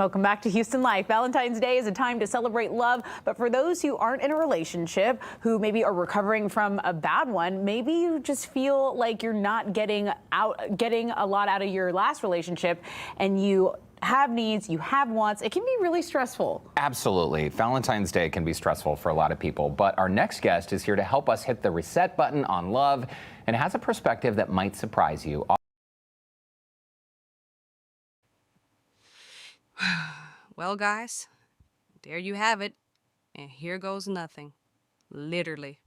Welcome back to Houston Life. Valentine's Day is a time to celebrate love, but for those who aren't in a relationship, who maybe are recovering from a bad one, maybe you just feel like you're not getting a lot out of your last relationship, and you have needs, you have wants. It can be really stressful. Absolutely. Valentine's Day can be stressful for a lot of people, but our next guest is here to help us hit the reset button on love and has a perspective that might surprise you. Well, guys, there you have it. And here goes nothing. Literally.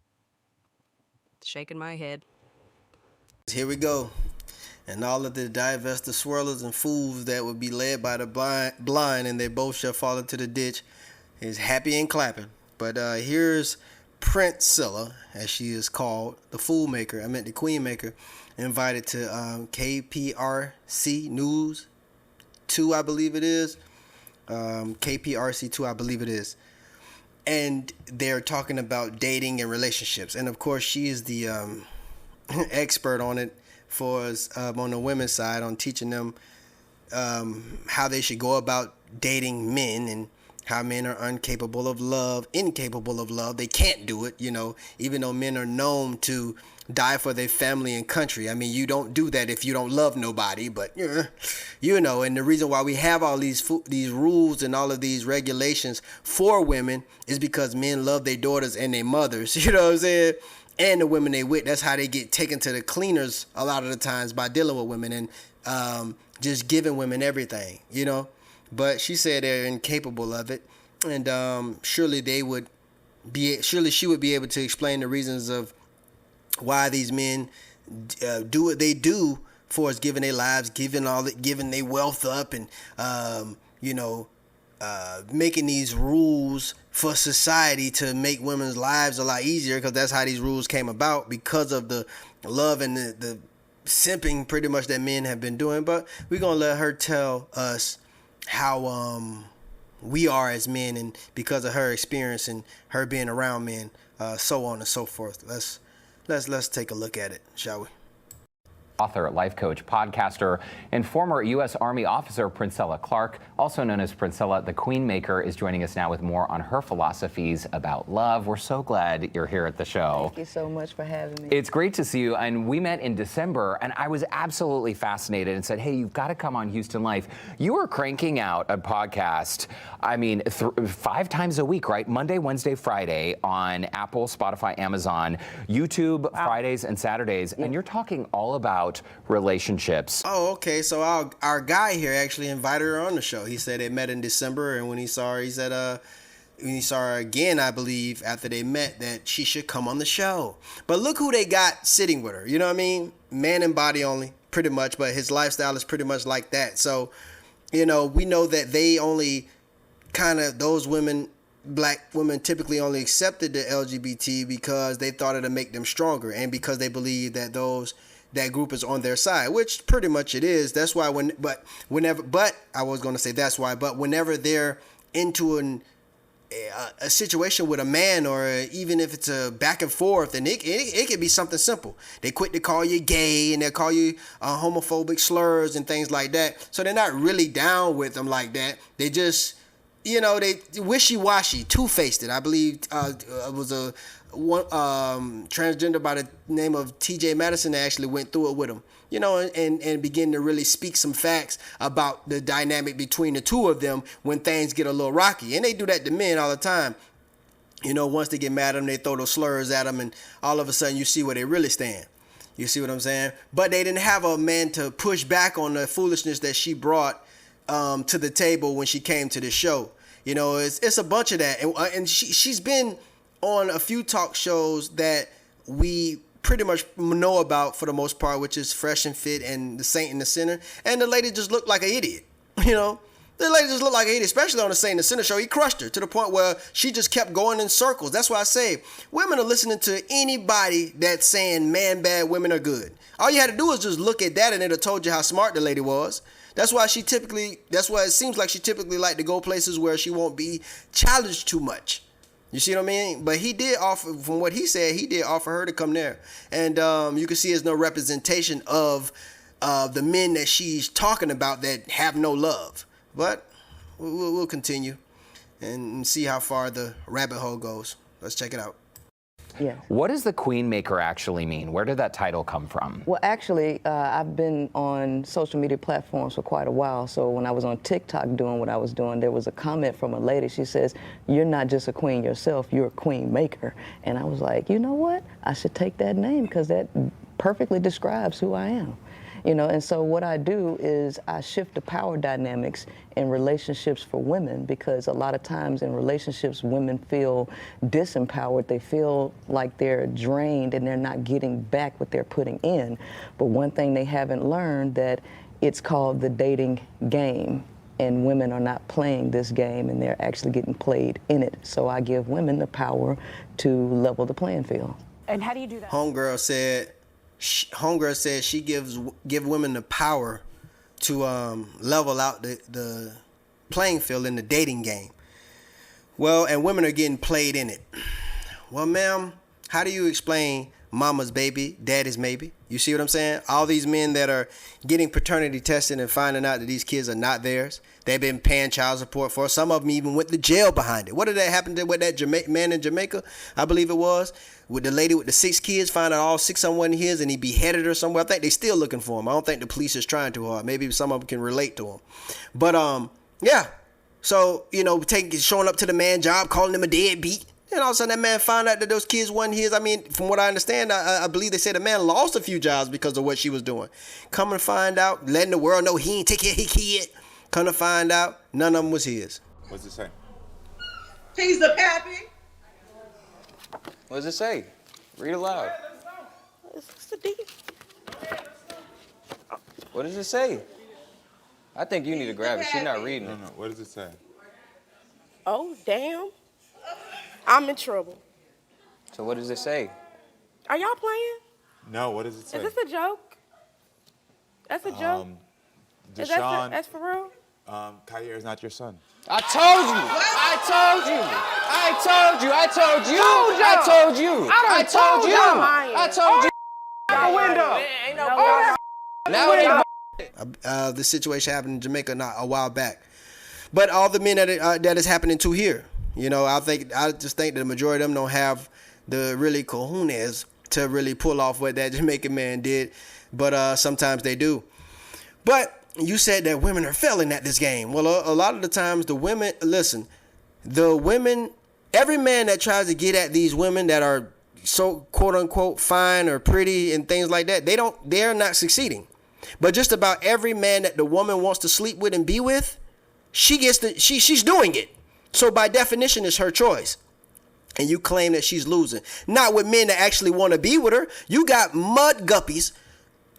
Shaking my head. Here we go. And all of the divest, the swirlers and fools that would be led by the blind, and they both shall fall into the ditch, is happy and clapping. But here's Princella, as she is called, the fool maker, the queen maker, invited to KPRC News 2, I believe it is. KPRC 2, I believe it is. And they're talking about dating and relationships. And of course, she is the expert on it for us on the women's side, on teaching them how they should go about dating men and how men are incapable of love. They can't do it, even though men are known to die for their family and country. I mean, you don't do that if you don't love nobody, but and the reason why we have all these rules and all of these regulations for women is because men love their daughters and their mothers, you know what I'm saying? And the women they with. That's how they get taken to the cleaners a lot of the times, by dealing with women and just giving women everything, But she said they're incapable of it, and surely she would be able to explain the reasons of why these men do what they do, for us, giving their lives, giving their wealth up, and making these rules for society to make women's lives a lot easier, because that's how these rules came about, because of the love and the simping pretty much that men have been doing. But we're gonna let her tell us how we are as men, and because of her experience and her being around men, so on and so forth. Let's take a look at it, shall we? Author, life coach, podcaster, and former U.S. Army officer Princella Clark, also known as Princella the Queen Maker, is joining us now with more on her philosophies about love. We're so glad you're here at the show. Thank you so much for having me. It's great to see you, and we met in December, and I was absolutely fascinated and said, hey, you've got to come on Houston Life. You were cranking out a podcast, 5 times a week, right? Monday, Wednesday, Friday on Apple, Spotify, Amazon, YouTube, Fridays and Saturdays, and you're talking all about relationships. Oh, okay. So our guy here actually invited her on the show. He said they met in December, and when he saw her, he said when he saw her again, I believe, after they met, that she should come on the show. But look who they got sitting with her. You know what I mean? Man and body only, pretty much, but his lifestyle is pretty much like that. So, we know that they only those women, black women, typically only accepted the LGBT because they thought it'd make them stronger, and because they believe that that group is on their side, which pretty much it is. That's why whenever they're into a situation with a man, or even if it's a back and forth, and it could be something simple. They quit to call you gay, and they'll call you homophobic slurs and things like that. So they're not really down with them like that. They just, they wishy-washy, two-faced it. I believe it was one transgender by the name of TJ Madison that actually went through it with him, and begin to really speak some facts about the dynamic between the two of them when things get a little rocky. And they do that to men all the time. Once they get mad at them, they throw those slurs at them, and all of a sudden you see where they really stand. You see what I'm saying? But they didn't have a man to push back on the foolishness that she brought to the table when she came to the show. It's a bunch of that, and she's been on a few talk shows that we pretty much know about for the most part, which is Fresh and Fit and The Saint and the Sinner. And the lady just looked like an idiot, The lady just looked like an idiot, especially on The Saint and the Sinner show. He crushed her to the point where she just kept going in circles. That's why I say women are listening to anybody that's saying man bad, women are good. All you had to do is just look at that, and it'll told you how smart the lady was. That's why it seems like she typically like to go places where she won't be challenged too much. You see what I mean? But he did offer, from what he said, he did offer her to come there. And you can see there's no representation of the men that she's talking about that have no love. But we'll continue and see how far the rabbit hole goes. Let's check it out. Yes. What does the Queen Maker actually mean? Where did that title come from? Well, actually, I've been on social media platforms for quite a while. So when I was on TikTok doing what I was doing, there was a comment from a lady. She says, "You're not just a queen yourself, you're a queen maker." And I was like, you know what? I should take that name because that perfectly describes who I am. You know, and so what I do is I shift the power dynamics in relationships for women, because a lot of times in relationships, women feel disempowered. They feel like they're drained and they're not getting back what they're putting in. But one thing they haven't learned, that it's called the dating game, and women are not playing this game, and they're actually getting played in it. So I give women the power to level the playing field. And how do you do that? Homegirl said she give women the power to level out the playing field in the dating game. Well, and women are getting played in it. Well, ma'am, how do you explain mama's baby, daddy's maybe? You see what I'm saying? All these men that are getting paternity tested and finding out that these kids are not theirs. They've been paying child support for. Some of them even went to jail behind it. What did that happen to with that man in Jamaica? I believe it was. With the lady with the 6 kids, found out all 6 of them wasn't his, and he beheaded her somewhere. I think they still looking for him. I don't think the police is trying too hard. Maybe some of them can relate to him. But yeah. So, you know, showing up to the man job, calling him a deadbeat. And all of a sudden that man found out that those kids wasn't his. I mean, from what I understand, I believe they said the man lost a few jobs because of what she was doing. Come to find out, letting the world know he ain't take care of his kid. Come to find out, none of them was his. What's it say? He's the pappy. What does it say? Read aloud. What does it say? I think you need to grab it. She's not reading it. No. What does it say? Oh, damn. I'm in trouble. So what does it say? Are y'all playing? No, what does it say? Is this a joke? That's a joke? Is Deshaun, that's for real? Kyer is not your son. I told you. I told you. I told you. I told you. I told you. I told you. I told you. Out the window. Ain't no now it This situation happened in Jamaica not a while back. But all the men that is happening to here, you know, I just think the majority of them don't have the really cojones to really pull off what that Jamaican man did. But sometimes they do. But you said that women are failing at this game. Well, a lot of the times the women, listen, every man that tries to get at these women that are so quote unquote fine or pretty and things like that, they're not succeeding. But just about every man that the woman wants to sleep with and be with, she's doing it. So by definition, it's her choice. And you claim that she's losing. Not with men that actually want to be with her. You got mud guppies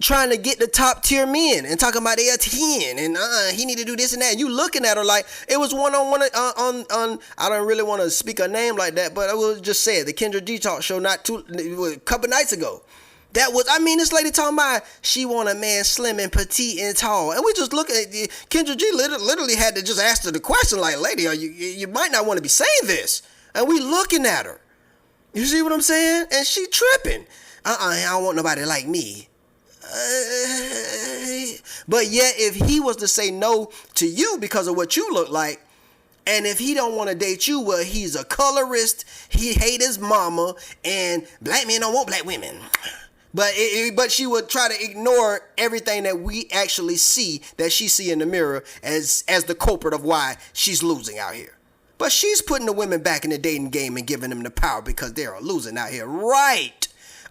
trying to get the top tier men and talking about they are 10 and he need to do this and that. And you looking at her like it was one-on-one on I don't really want to speak her name like that, but I will just say it. The Kendra G Talk show a couple nights ago. This lady talking about she want a man slim and petite and tall. And we just look at Kendra G literally had to just ask her the question like, lady, you might not want to be saying this. And we looking at her. You see what I'm saying? And she tripping. I don't want nobody like me. But yet if he was to say no to you because of what you look like, and if he don't want to date you, well, he's a colorist, he hate his mama, and black men don't want black women. But she would try to ignore everything that we actually see, that she see in the mirror as the culprit of why she's losing out here. But she's putting the women back in the dating game and giving them the power because they're losing out here. Right.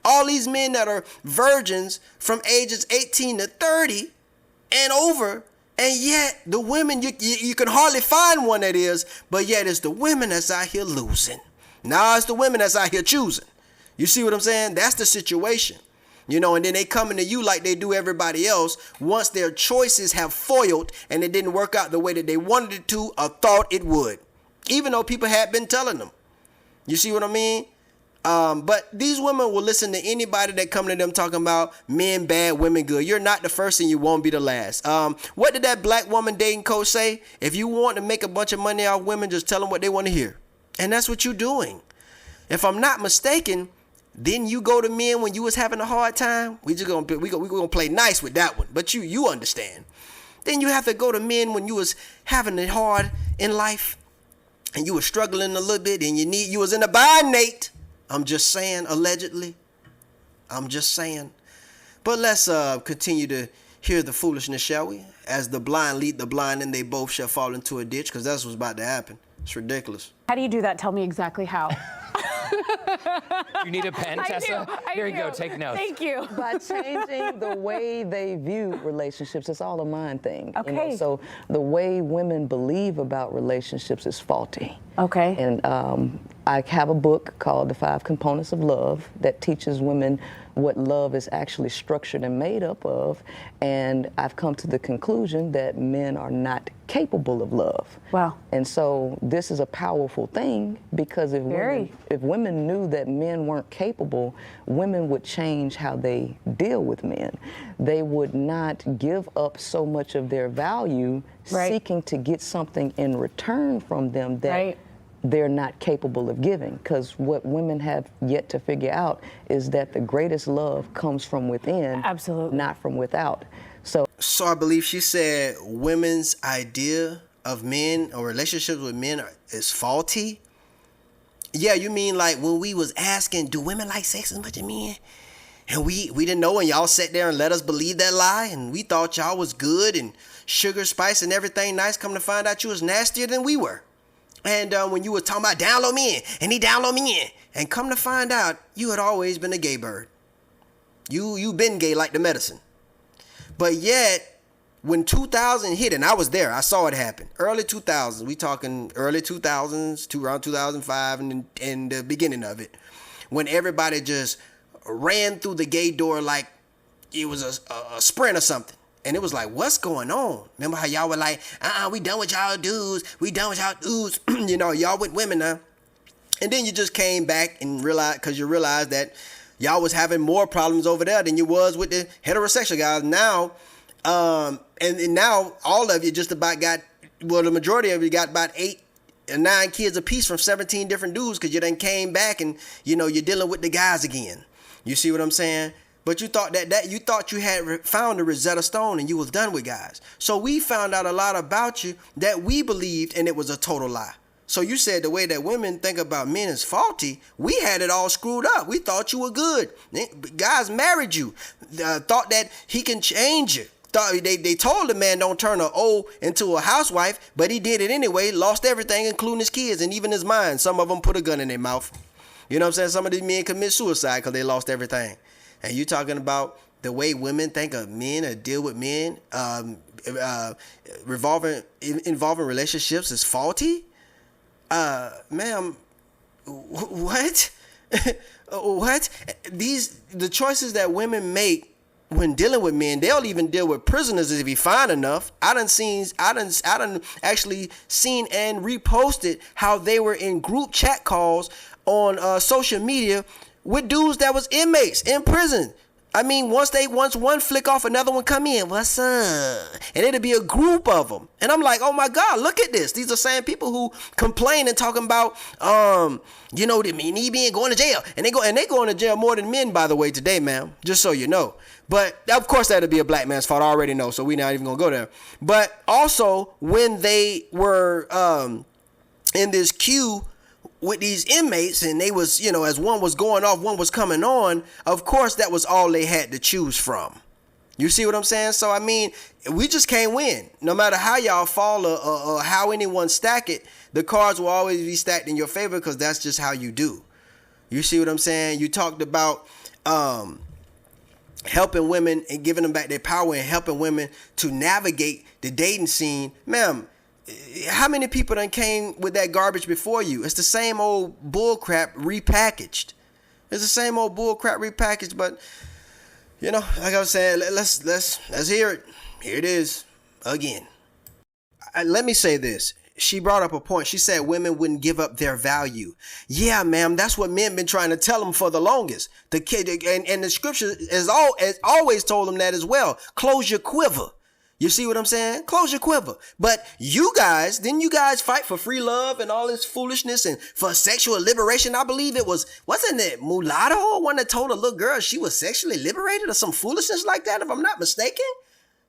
All these men that are virgins from ages 18 to 30 and over, and yet the women, you can hardly find one that is, but yet it's the women that's out here losing. Now it's the women that's out here choosing. You see what I'm saying? That's the situation. You know, and then they coming to you like they do everybody else once their choices have foiled and it didn't work out the way that they wanted it to or thought it would, even though people had been telling them. You see what I mean? But these women will listen to anybody that come to them talking about men bad, women good. You're not the first and you won't be the last. What did that black woman dating coach say? If you want to make a bunch of money off women, just tell them what they want to hear. And that's what you're doing. If I'm not mistaken, then you go to men when you was having a hard time. We're gonna play nice with that one, but you understand. Then you have to go to men when you was having it hard in life and you were struggling a little bit and you was in a bind, Nate. I'm just saying, allegedly. I'm just saying. But let's continue to hear the foolishness, shall we? As the blind lead the blind, and they both shall fall into a ditch, because that's what's about to happen. It's ridiculous. How do you do that? Tell me exactly how. You need a pen, Tessa? Here you go, take notes. Thank you. By changing the way they view relationships, it's all a mind thing. Okay. So the way women believe about relationships is faulty. Okay. And I have a book called The 5 Components of Love that teaches women what love is actually structured and made up of. And I've come to the conclusion that men are not capable of love. Wow. And so this is a powerful thing, because if women knew that men weren't capable, women would change how they deal with men. They would not give up so much of their value seeking to get something in return from them that they're not capable of giving. Because what women have yet to figure out is that the greatest love comes from within, absolutely, not from without. So I believe she said women's idea of men or relationships with men is faulty. Yeah, you mean like when we was asking, do women like sex as much as men? And we didn't know, and y'all sat there and let us believe that lie, and we thought y'all was good and sugar, spice, and everything nice. Come to find out you was nastier than we were. And when you were talking about download me in, and he download me in, and come to find out you had always been a gay bird. You been gay like the medicine. But yet, when 2000 hit, and I was there, I saw it happen. Early 2000s, we talking early 2000s to around 2005 and the beginning of it, when everybody just ran through the gay door like it was a sprint or something. And it was like, what's going on? Remember how y'all were like, we done with y'all dudes. We done with y'all dudes. You know, y'all with women now. And then you just came back and realized, because you realized that y'all was having more problems over there than you was with the heterosexual guys. Now, and now all of you just about got, well, the majority of you got about 8 or 9 kids apiece from 17 different dudes, because you done came back and, you know, you're dealing with the guys again. You see what I'm saying? But you thought that you thought you had found the Rosetta Stone and you was done with guys. So we found out a lot about you that we believed, and it was a total lie. So you said the way that women think about men is faulty. We had it all screwed up. We thought you were good. Guys married you, thought that he can change you. They told the man don't turn an O into a housewife, but he did it anyway, lost everything, including his kids and even his mind. Some of them put a gun in their mouth. You know what I'm saying? Some of these men commit suicide because they lost everything. And you talking about the way women think of men or deal with men, involving relationships is faulty? Ma'am, what? What? The choices that women make when dealing with men, they'll even deal with prisoners if he fine enough. I done actually seen and reposted how they were in group chat calls on social media with dudes that was inmates in prison. I mean, once one flick off, another one come in. What's up? And it'll be a group of them. And I'm like, oh my God, look at this. These are same people who complain and talking about, you know, me being going to jail. And they going to jail more than men, by the way, today, ma'am. Just so you know. But of course that'll be a black man's fault. I already know. So we're not even gonna go there. But also when they were in this queue with these inmates, and they was, you know, as one was going off, one was coming on, of course that was all they had to choose from. You see what I'm saying? So I mean, we just can't win. No matter how y'all fall or how anyone stack it, the cards will always be stacked in your favor, because that's just how you do. You see what I'm saying? You talked about helping women and giving them back their power and helping women to navigate the dating scene. Ma'am, how many people done came with that garbage before you? It's the same old bull crap repackaged. It's the same old bull crap repackaged, but you know, like I was saying, let's hear it. Here it is again. Let me say this. She brought up a point. She said women wouldn't give up their value. Yeah, ma'am, that's what men been trying to tell them for the longest. The kid and the scripture has always told them that as well. Close your quiver. You see what I'm saying? Close your quiver. But you guys, didn't you guys fight for free love and all this foolishness and for sexual liberation? I believe wasn't it Mulatto, one that told a little girl she was sexually liberated or some foolishness like that, if I'm not mistaken?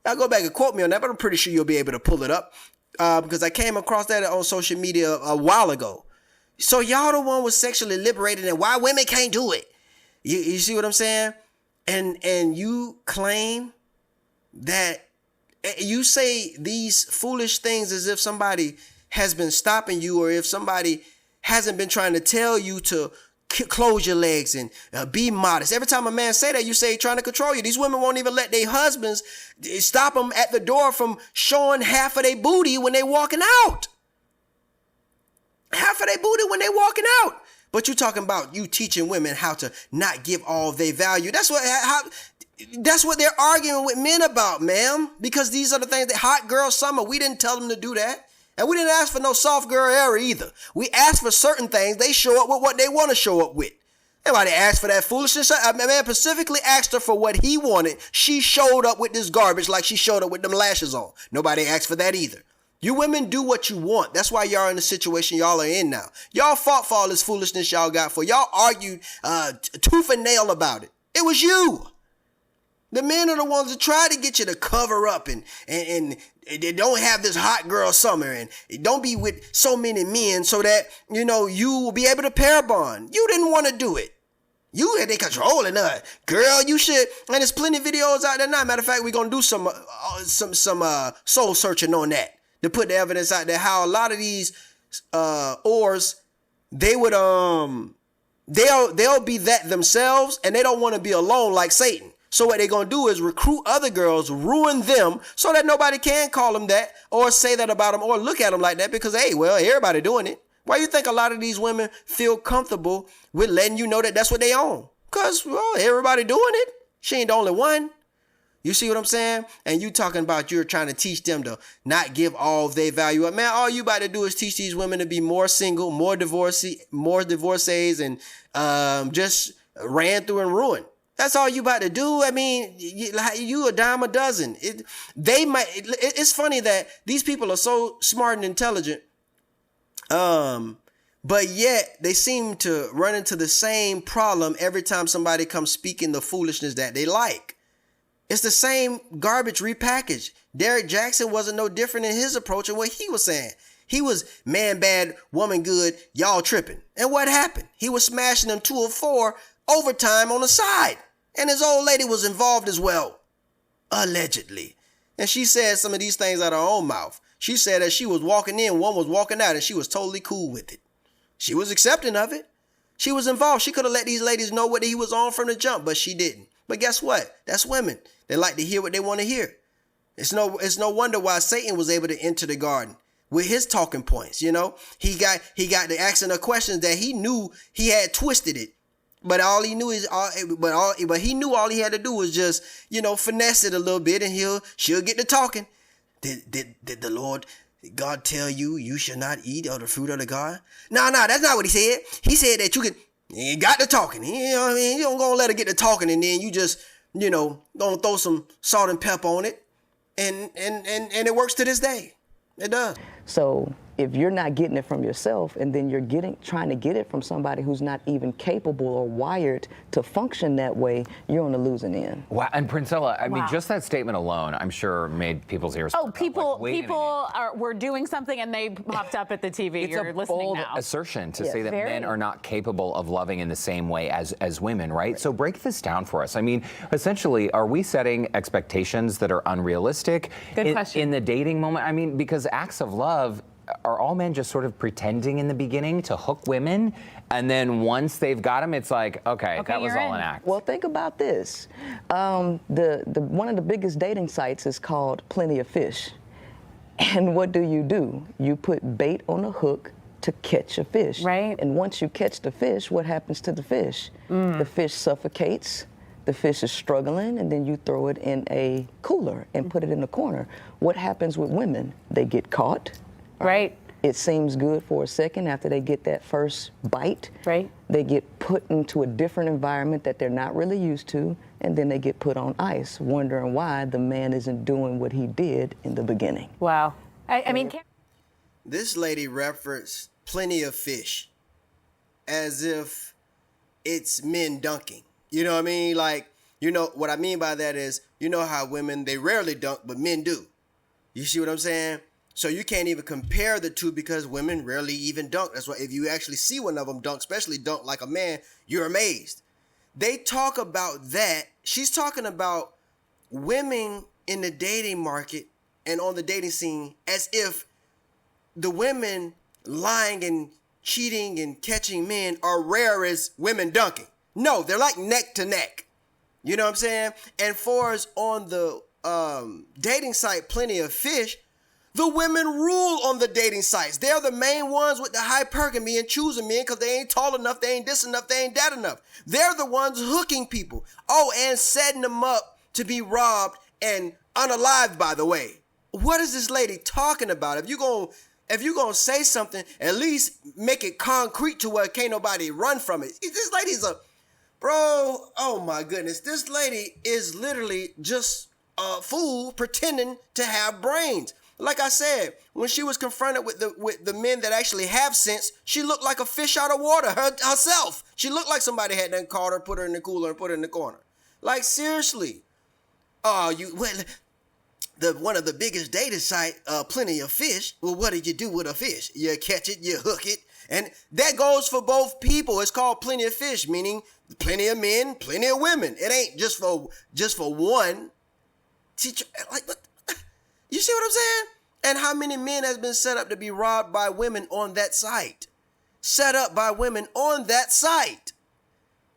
I'll go back and quote me on that, but I'm pretty sure you'll be able to pull it up because I came across that on social media a while ago. So y'all the one was sexually liberated, and why women can't do it? You see what I'm saying? And you claim that you say these foolish things as if somebody has been stopping you, or if somebody hasn't been trying to tell you to close your legs and be modest. Every time a man say that, you say he's trying to control you. These women won't even let their husbands stop them at the door from showing half of their booty when they walking out. Half of their booty when they walking out. But you talking about you teaching women how to not give all their value. That's what they're arguing with men about, ma'am. Because these are the things that hot girl summer. We didn't tell them to do that. And we didn't ask for no soft girl era either. We asked for certain things. They show up with what they want to show up with. Nobody asked for that foolishness. A man specifically asked her for what he wanted. She showed up with this garbage like she showed up with them lashes on. Nobody asked for that either. You women do what you want. That's why y'all in the situation y'all are in now. Y'all fought for all this foolishness y'all got for. Y'all argued tooth and nail about it. It was you. The men are the ones that try to get you to cover up and they don't have this hot girl summer and don't be with so many men so that, you will be able to pair bond. You didn't want to do it. You had they controlling her. Girl, you should. And there's plenty of videos out there now. Matter of fact, we're going to do some soul searching on that to put the evidence out there how a lot of these whores, they would, they'll be that themselves and they don't want to be alone like Satan. So what they're going to do is recruit other girls, ruin them so that nobody can call them that or say that about them or look at them like that because, hey, well, everybody doing it. Why you think a lot of these women feel comfortable with letting you know that that's what they own? Because, well, everybody doing it. She ain't the only one. You see what I'm saying? And you talking about you're trying to teach them to not give all their value up. Man, all you about to do is teach these women to be more single, more divorcees, and just ran through and ruined. That's all you about to do. I mean, you a dime a dozen. It's funny that these people are so smart and intelligent, but yet they seem to run into the same problem every time somebody comes speaking the foolishness that they like. It's the same garbage repackaged. Derek Jackson wasn't no different in his approach of what he was saying. He was man bad, woman good, y'all tripping. And what happened? He was smashing them 2 or 4 overtime on the side. And his old lady was involved as well. Allegedly. And she said some of these things out of her own mouth. She said that she was walking in, one was walking out, and she was totally cool with it. She was accepting of it. She was involved. She could have let these ladies know what he was on from the jump, but she didn't. But guess what? That's women. They like to hear what they want to hear. It's no wonder why Satan was able to enter the garden with his talking points. He got to asking her questions that he knew he had twisted it. But all he knew is but he knew all he had to do was just, finesse it a little bit and she'll get to talking. Did the Lord God tell you should not eat of the fruit of the garden? No, that's not what he said. He said that you got to talking. You know what I mean? You don't gonna let her get to talking and then you just, gonna throw some salt and pepper on it. And it works to this day. It does. So if you're not getting it from yourself and then you're trying to get it from somebody who's not even capable or wired to function that way, you're on the losing end. Wow. And Princella, I mean, just that statement alone, I'm sure made people's ears. Oh, people were doing something and they popped up at the TV. It's You're a listening bold now. assertion to say that men are not capable of loving in the same way as women, right? So break this down for us. I mean, essentially, are we setting expectations that are unrealistic Good question. in the dating moment? I mean, because acts of love, are all men just sort of pretending in the beginning to hook women? And then once they've got them, it's like, okay that was all an act. Well, think about this. One of the biggest dating sites is called Plenty of Fish. And what do? You put bait on a hook to catch a fish. Right. And once you catch the fish, what happens to the fish? The fish suffocates. The fish is struggling, and then you throw it in a cooler and put it in the corner. What happens with women? They get caught. Right. It seems good for a second after they get that first bite. Right. They get put into a different environment that they're not really used to, and then they get put on ice, wondering why the man isn't doing what he did in the beginning. Wow. I mean, This lady referenced Plenty of Fish as if it's men dunking. You know what I mean? Like, You know, what I mean by that is, you know how women, they rarely dunk, but men do. You see what I'm saying? So you can't even compare the two because women rarely even dunk. That's why if you actually see one of them dunk, especially dunk like a man, you're amazed. They talk about that. She's talking about women in the dating market and on the dating scene as if the women lying and cheating and catching men are rare as women dunking. No, they're like neck to neck. You know what I'm saying? And for us on the dating site, Plenty of Fish, the women rule on the dating sites. They're the main ones with the hypergamy and choosing men because they ain't tall enough, they ain't this enough, they ain't that enough. They're the ones hooking people. Oh, and setting them up to be robbed and unalived, by the way. What is this lady talking about? If you're gonna say something, at least make it concrete to where can't nobody run from it. This lady's bro, oh my goodness. This lady is literally just a fool pretending to have brains. Like I said, when she was confronted with the men that actually have sense, she looked like a fish out of water herself. She looked like somebody had done caught her, put her in the cooler, and put her in the corner. Like, seriously. One of the biggest dating site, Plenty of Fish. Well, what do you do with a fish? You catch it, you hook it, and that goes for both people. It's called Plenty of Fish, meaning plenty of men, plenty of women. It ain't just for one. Teacher, like, what? You see what I'm saying? And how many men has been set up to be robbed by women on that site? Set up by women on that site.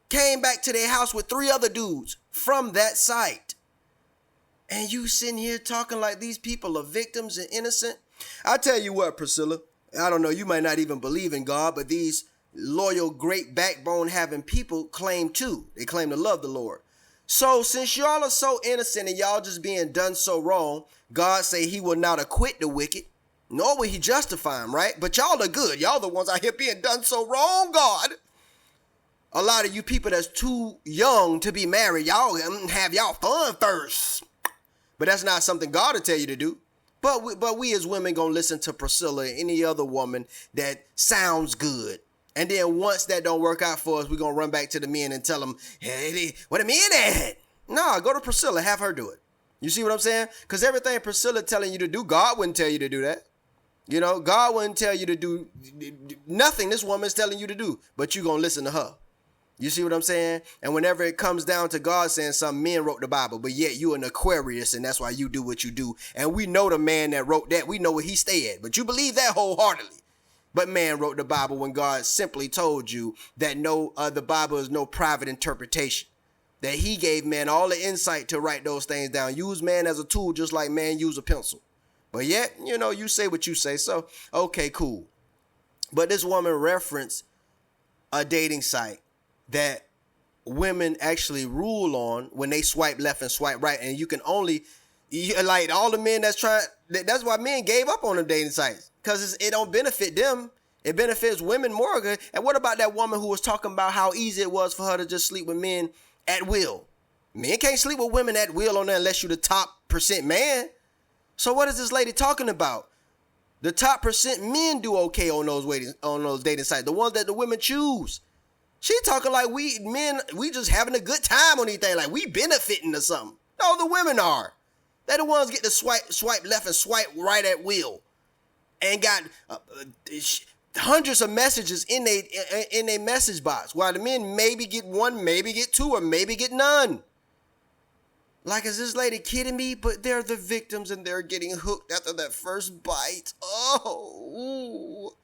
Came back to their house with 3 other dudes from that site. And you sitting here talking like these people are victims and innocent? I tell you what, Priscilla, I don't know, you might not even believe in God, but these loyal, great backbone having people claim too. They claim to love the Lord. So since y'all are so innocent and y'all just being done so wrong, God say he will not acquit the wicked, nor will he justify them, right? But y'all are good. Y'all the ones out here being done so wrong, God. A lot of you people that's too young to be married, y'all have y'all fun first. But that's not something God will tell you to do. But we as women gonna listen to Priscilla and any other woman that sounds good. And then once that don't work out for us, we're going to run back to the men and tell them, hey, what the men at? No, go to Priscilla, have her do it. You see what I'm saying? Because everything Priscilla telling you to do, God wouldn't tell you to do that. You know, God wouldn't tell you to do nothing this woman's telling you to do, but you're going to listen to her. You see what I'm saying? And whenever it comes down to God saying something, men wrote the Bible, but yet you an Aquarius and that's why you do what you do. And we know the man that wrote that. We know where he stay at, but you believe that wholeheartedly. But man wrote the Bible when God simply told you that the Bible is no private interpretation. That he gave man all the insight to write those things down. Use man as a tool just like man use a pencil. But yet, you know, you say what you say. So, okay, cool. But this woman referenced a dating site that women actually rule on when they swipe left and swipe right. And you can only, like all the men that's that's why men gave up on the dating sites. Because it don't benefit them. It benefits women more. And what about that woman who was talking about how easy it was for her to just sleep with men at will? Men can't sleep with women at will on there unless you're the top % man. So what is this lady talking about? The top % men do okay on those dating sites. The ones that the women choose. She talking like we men, we just having a good time on anything. Like we benefiting or something. No, the women are. They're the ones get to swipe left and swipe right at will. And got hundreds of messages in a message box, while the men maybe get 1, maybe get 2, or maybe get none. Like, is this lady kidding me? But they're the victims and they're getting hooked after that first bite. Oh,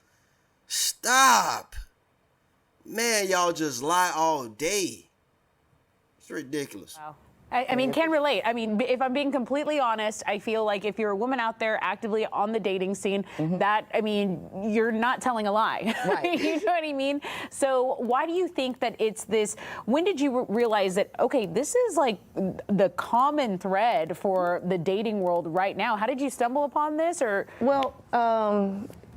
stop. Man, y'all just lie all day. It's ridiculous. Wow. I mean, can relate. I mean, if I'm being completely honest, I feel like if you're a woman out there actively on the dating scene, that, I mean, you're not telling a lie. Right. You know what I mean? So why do you think that it's this, when did you realize that, okay, this is like the common thread for the dating world right now? How did you stumble upon this? Or Well,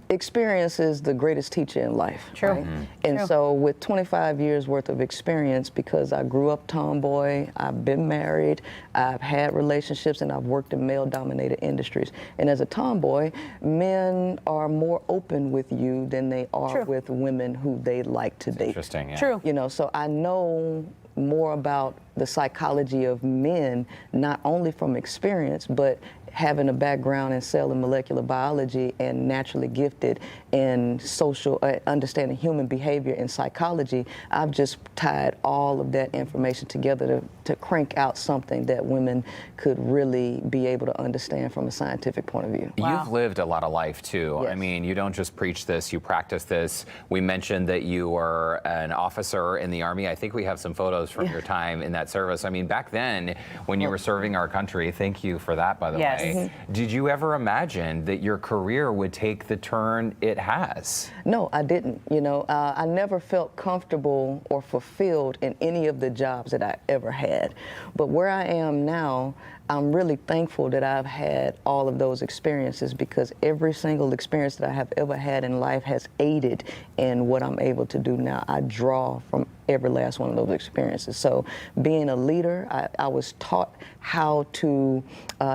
experience is the greatest teacher in life. True. Right? And so with 25 years worth of experience, because I grew up tomboy, I've been married, I've had relationships, and I've worked in male-dominated industries. And as a tomboy, men are more open with you than they are with women who they like to date. Interesting, yeah. True. You know, so I know more about the psychology of men, not only from experience, but having a background in cell and molecular biology and naturally gifted in social, understanding human behavior and psychology. I've just tied all of that information together to crank out something that women could really be able to understand from a scientific point of view. Wow. You've lived a lot of life too. Yes. I mean, you don't just preach this, you practice this. We mentioned that you were an officer in the Army. I think we have some photos from your time in that service. I mean, back then, when you were serving our country, thank you for that, by the Yes. way. Did you ever imagine that your career would take the turn it has? No, I didn't. You know, I never felt comfortable or fulfilled in any of the jobs that I ever had. But where I am now, I'm really thankful that I've had all of those experiences, because every single experience that I have ever had in life has aided in what I'm able to do now. I draw from every last one of those experiences. So being a leader, I was taught how to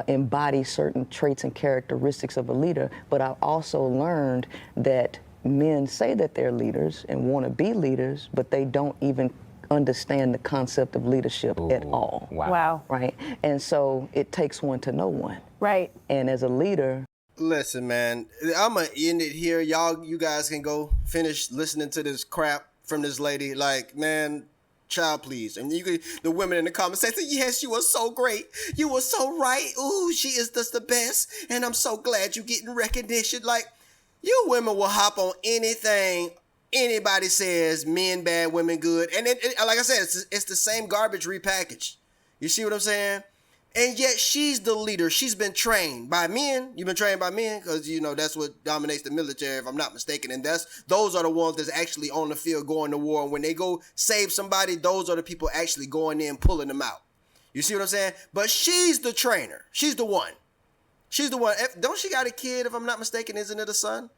embody certain traits and characteristics of a leader, but I also learned that men say that they're leaders and want to be leaders, but they don't even understand the concept of leadership at all. Wow. Right? And so it takes one to know one. Right. And as a leader, Listen, man, I'm gonna end it here. You guys can go finish listening to this crap from this lady. Like, man, child, please. And the women in the comments say, yes, you were so great. You were so right. Ooh, she is just the best. And I'm so glad you're getting recognition. Like, you women will hop on anything anybody says, men bad, women good. And like I said, it's the same garbage repackaged. You see what I'm saying? And yet she's the leader. She's been trained by men. You've been trained by men because, you know, that's what dominates the military, if I'm not mistaken. And those are the ones that's actually on the field going to war. And when they go save somebody, those are the people actually going in, pulling them out. You see what I'm saying? But she's the trainer. She's the one. She's the one. Don't she got a kid, if I'm not mistaken? Isn't it a son?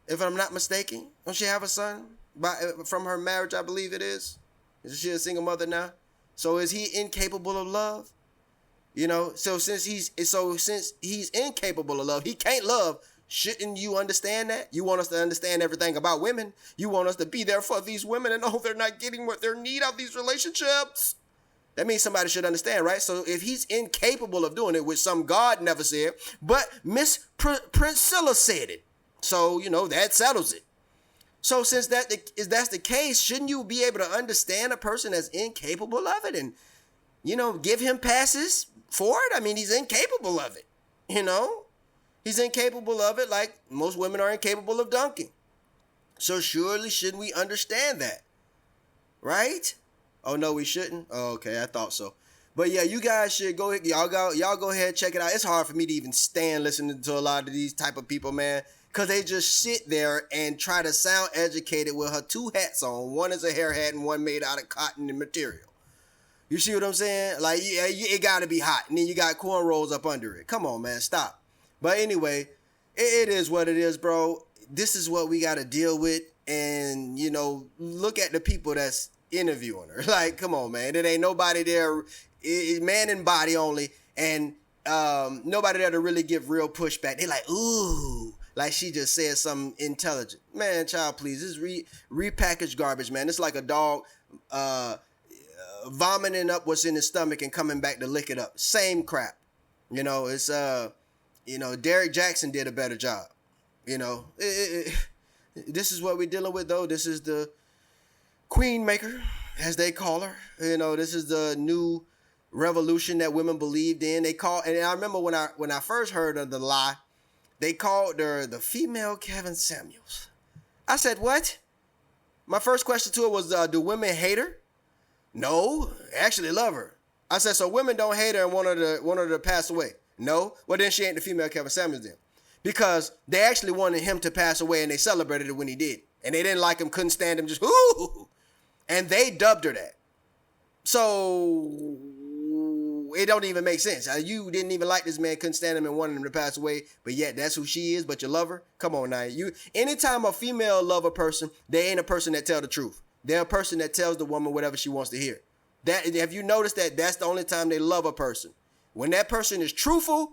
If I'm not mistaken, don't she have a son from her marriage? I believe it is. Is she a single mother now? So is he incapable of love? You know, so since he's incapable of love, he can't love. Shouldn't you understand that? You want us to understand everything about women. You want us to be there for these women and know they're not getting what they need out of these relationships. That means somebody should understand, right? So if he's incapable of doing it, which some God never said, but Miss Princella said it. So, you know, that settles it. So since that's the case, shouldn't you be able to understand a person that's incapable of it and, you know, give him passes for it? I mean, he's incapable of it, you know? He's incapable of it like most women are incapable of dunking. So surely shouldn't we understand that, right? Oh, no, we shouldn't? Oh, okay, I thought so. But yeah, you guys should go ahead, check it out. It's hard for me to even stand listening to a lot of these type of people, man. Because they just sit there and try to sound educated with her two hats on. One is a hair hat and one made out of cotton and material. You see what I'm saying? Like, yeah, it got to be hot. And then you got cornrows up under it. Come on, man, stop. But anyway, it is what it is, bro. This is what we got to deal with. And, you know, look at the people that's interviewing her. Like, come on, man. It ain't nobody there. It's man and body only. And nobody there to really give real pushback. They like, ooh. Like she just said something intelligent. Man, child, please. This is repackaged garbage, man. It's like a dog vomiting up what's in his stomach and coming back to lick it up. Same crap. You know, it's, you know, Derek Jackson did a better job. You know, this is what we're dealing with, though. This is the queen maker, as they call her. You know, this is the new revolution that women believed in. And I remember when I first heard of the lie, they called her the female Kevin Samuels. I said, what? My first question to her was, do women hate her? No, actually love her. I said, so women don't hate her and want her to pass away? No. Well, then she ain't the female Kevin Samuels then. Because they actually wanted him to pass away and they celebrated it when he did. And they didn't like him, couldn't stand him, just, ooh. And they dubbed her that. So it don't even make sense. You didn't even like this man, couldn't stand him and wanted him to pass away, but yet that's who she is, but you love her? Come on now. Anytime a female love a person, they ain't a person that tell the truth. They're a person that tells the woman whatever she wants to hear. Have you noticed that that's the only time they love a person? When that person is truthful,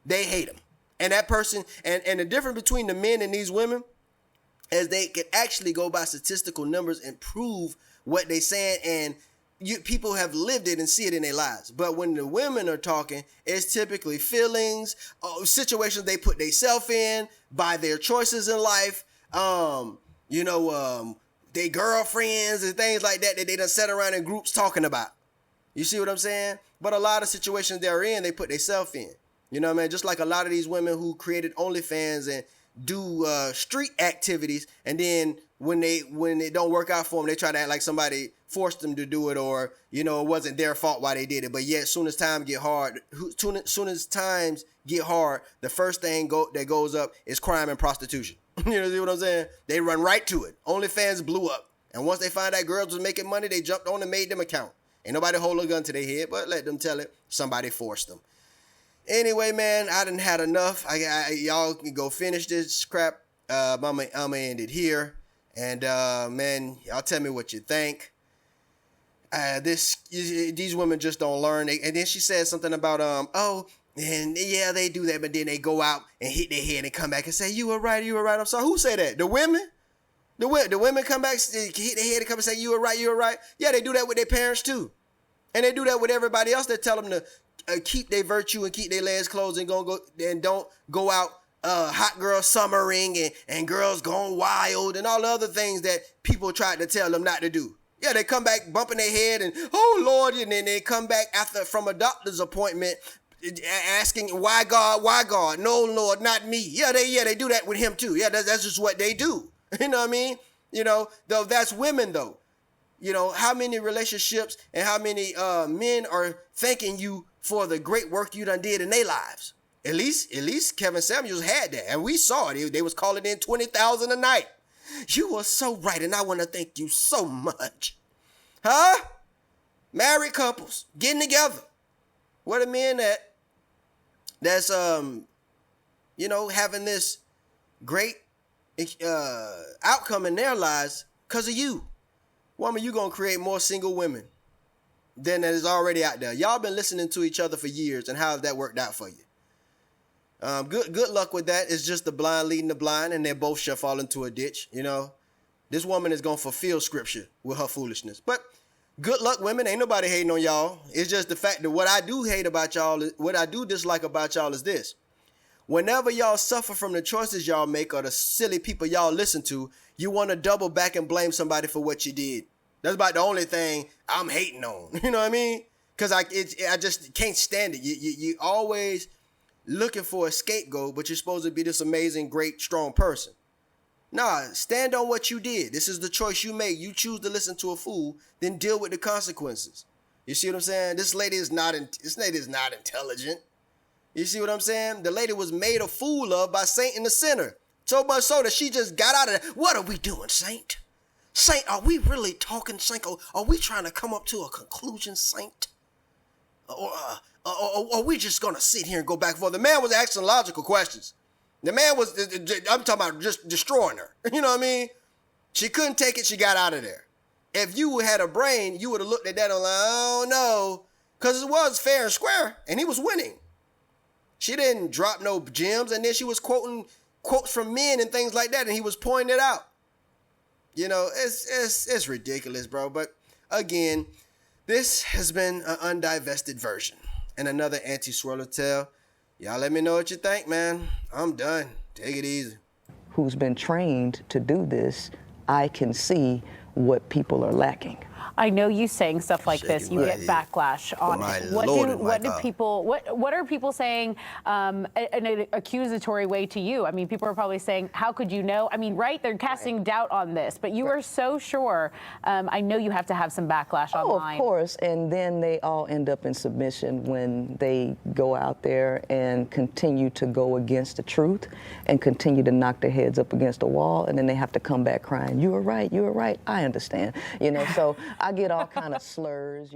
they hate him. And that person, and the difference between the men and these women is they can actually go by statistical numbers and prove what they saying, and people have lived it and see it in their lives. But when the women are talking, it's typically feelings, situations they put themselves in by their choices in life, their girlfriends and things like that they done sat around in groups talking about. You see what I'm saying? But a lot of situations they're in, they put themselves in. You know what I mean? Just like a lot of these women who created OnlyFans and do street activities, and then when it don't work out for them, they try to act like somebody forced them to do it, or it wasn't their fault why they did it. But yet, as soon as times get hard, the first thing that goes up is crime and prostitution. You see what I'm saying? They run right to it. OnlyFans blew up, and once they find out girls was making money, they jumped on and made them account. Ain't nobody hold a gun to their head, but let them tell it. Somebody forced them. Anyway, man, I done had enough. Y'all can go finish this crap. I'm gonna end it here. And man, y'all tell me what you think. These women just don't learn. And then she said something about and yeah, they do that, but then they go out and hit their head and come back and say, "You were right, you were right." I'm sorry, who said that? The women? The women come back, hit their head and come and say, "You were right, you were right." Yeah, they do that with their parents too, and they do that with everybody else that tell them to keep their virtue and keep their legs closed and don't go out hot girl summering and girls going wild and all the other things that people tried to tell them not to do. Yeah, they come back bumping their head and, "Oh Lord," and then they come back from a doctor's appointment asking, "Why God, why God? No Lord, not me." Yeah, they do that with him too. Yeah, that's just what they do. You know what I mean? Though that's women though. How many relationships and how many men are thanking you for the great work you done did in their lives? At least Kevin Samuels had that, and we saw it. They was calling in 20,000 a night. You were so right, and I want to thank you so much. Huh? Married couples getting together. Where the men at? That's having this great outcome in their lives because of you. Woman, you gonna create more single women than that is already out there. Y'all been listening to each other for years, and how has that worked out for you? Good luck with that. It's just the blind leading the blind, and they both shall fall into a ditch. This woman is gonna fulfill scripture with her foolishness. But good luck, women. Ain't nobody hating on y'all. It's just the fact that what I do dislike about y'all is this. Whenever y'all suffer from the choices y'all make or the silly people y'all listen to, you want to double back and blame somebody for what you did. That's about the only thing I'm hating on. You know what I mean? Because I just can't stand it. You always looking for a scapegoat, but you're supposed to be this amazing, great, strong person. Nah, stand on what you did. This is the choice you made. You choose to listen to a fool, then deal with the consequences. You see what I'm saying? This lady is not intelligent. You see what I'm saying? The lady was made a fool of by Saint in the center. So much so that she just got out of there. What are we doing, Saint? Saint, are we really talking, Saint? Are we trying to come up to a conclusion, Saint? Or are we just going to sit here and go back and forth? The man was asking logical questions. The man was, I'm talking about just destroying her. You know what I mean? She couldn't take it. She got out of there. If you had a brain, you would have looked at that and like, "Oh no," because it was fair and square, and he was winning. She didn't drop no gems, and then she was quoting quotes from men and things like that, and he was pointing it out. It's ridiculous, bro. But again, this has been an undivested version and another anti-swirl-a-tail. Y'all let me know what you think, man. I'm done. Take it easy. Who's been trained to do this, I can see what people are lacking. I know you saying stuff like this, you get backlash on it. What are people saying in an accusatory way to you? I mean, people are probably saying, "How could you know?" I mean, right? They're casting doubt on this, but you are so sure. I know you have to have some backlash online. Of course, and then they all end up in submission when they go out there and continue to go against the truth and continue to knock their heads up against the wall, and then they have to come back crying, "You were right, you were right." I understand, so I get all kind of slurs,